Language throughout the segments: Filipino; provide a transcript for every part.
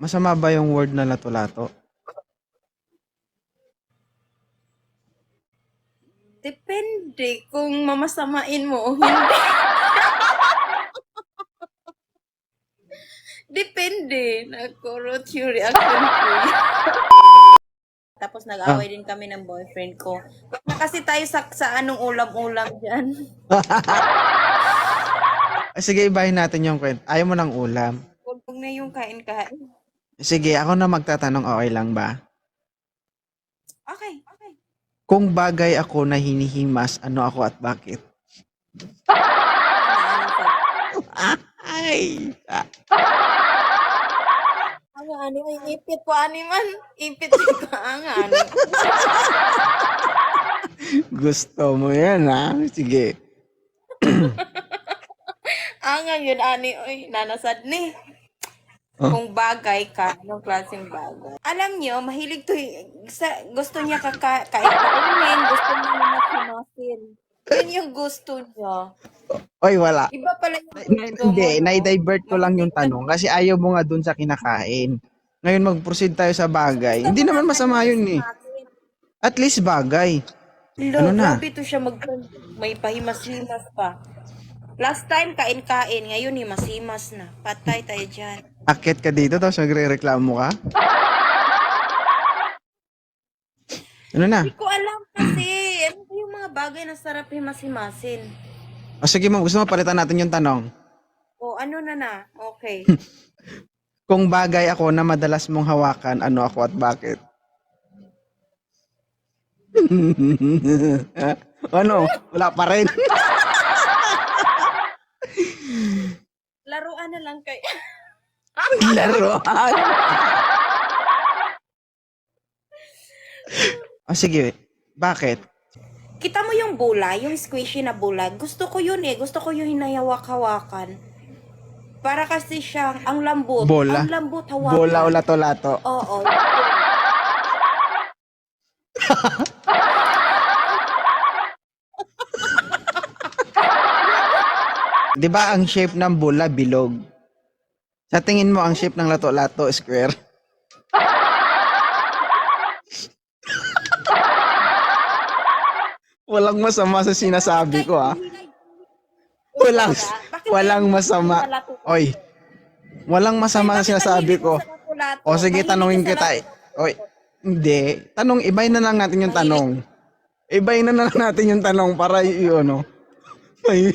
Masama ba yung word na lato-lato? Depende kung mamasamain mo o hindi. Depende. Nagkurot yung reaction ko. Tapos nag-away din kami ng boyfriend ko. Huwag na kasi tayo sa anong ulam-ulam dyan. Sige, ibahin natin yung kwento. Ayaw mo ng ulam. Huwag na yung kain-kain. Sige, ako na magtatanong, okay lang ba? Okay. Kung bagay ako na hinihimas, ano ako at bakit? Ay! Ang ani, may ipit po ani man. Ipit ko ang ani. Gusto mo yan, ha? Sige. Ang yun ani, oy, nanasad ni. Oh. Kung bagay ka, anong klaseng bagay. Alam nyo, mahilig to, gusto niya kainin, gusto niya masimasin. Yun yung gusto niya. Oy, wala. Iba pala yung gusto mo, Hindi, no? na-divert ko lang yung tanong kasi ayaw mo nga dun sa kinakain. Ngayon mag-proceed tayo sa bagay. Hindi naman masama yun eh. At least bagay. Lo, Ano na? grabe to siya may pahimas-himas pa. Last time, kain-kain. Ngayon, himas-himas na. Patay tayo dyan. Akit ka dito tapos magre-reklamo ka? Ano na? Hindi ko alam kasi. Ano ba yung mga bagay na sarap himas-himasin? O sige mo, gusto mo palitan natin yung tanong. O, ano na? Okay. Kung bagay ako na madalas mong hawakan, ano ako at bakit? Ano? Wala pa rin. Laruan na lang kayo. Laruan. O sige, bakit? Kita mo yung bola, yung squishy na bola. Gusto ko yun eh. Gusto ko yung hinayawak-hawakan. Para kasi siyang, ang lambot. Bola? Ang lambot hawakan. Bola o lato-lato? Oo. Di ba ang shape ng bola bilog? Sa tingin mo ang shape ng lato-lato square? Walang masama sa sinasabi ko ah. Walang masama. Oy. Walang masama sa sinasabi ko. O sige, tanungin kita. Oy, hindi. Tanong, ibahin na lang natin yung tanong. Ibahin na lang natin yung tanong para yun, May,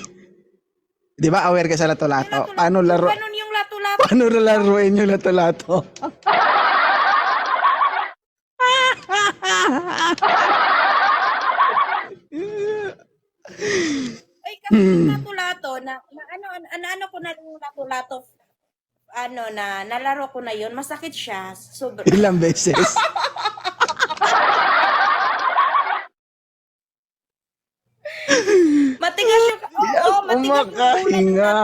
di ba aware ka sa lato-lato? Paano Ganun yung lato-lato. Paano laruin yung lato-lato? Ay, kasi yung lato-lato, ano ko na yung lato-lato, nalaro ko na yun, masakit siya. Sobra. Ilang beses? Matigas yung, oo, matigas yung Umakahinga.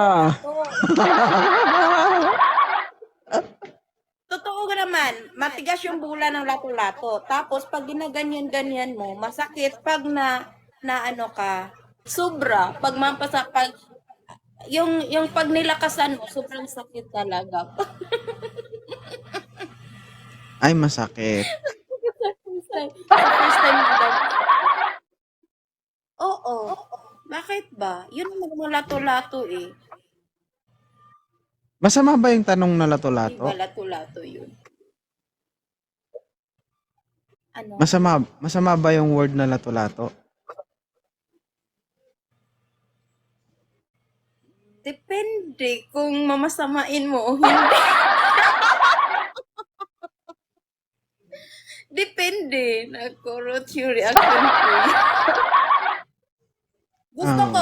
Totoo ka naman, matigas yung bula ng lato-lato. Tapos, pag ginaganyan-ganyan mo, masakit pag na ka, sobra. Pag yung pag nilakasan mo, sobrang sakit talaga. Ay, masakit. First time mo daw. Oo. Bakit ba? Yun naman mga lato-lato eh. Masama ba yung tanong na Di lato-lato? ba lato-lato yun? Ano? Masama ba yung word na lato-lato? Depende kung mamasamain mo o hindi. Depende. Nagkurot yung reaction ko. Gusto ko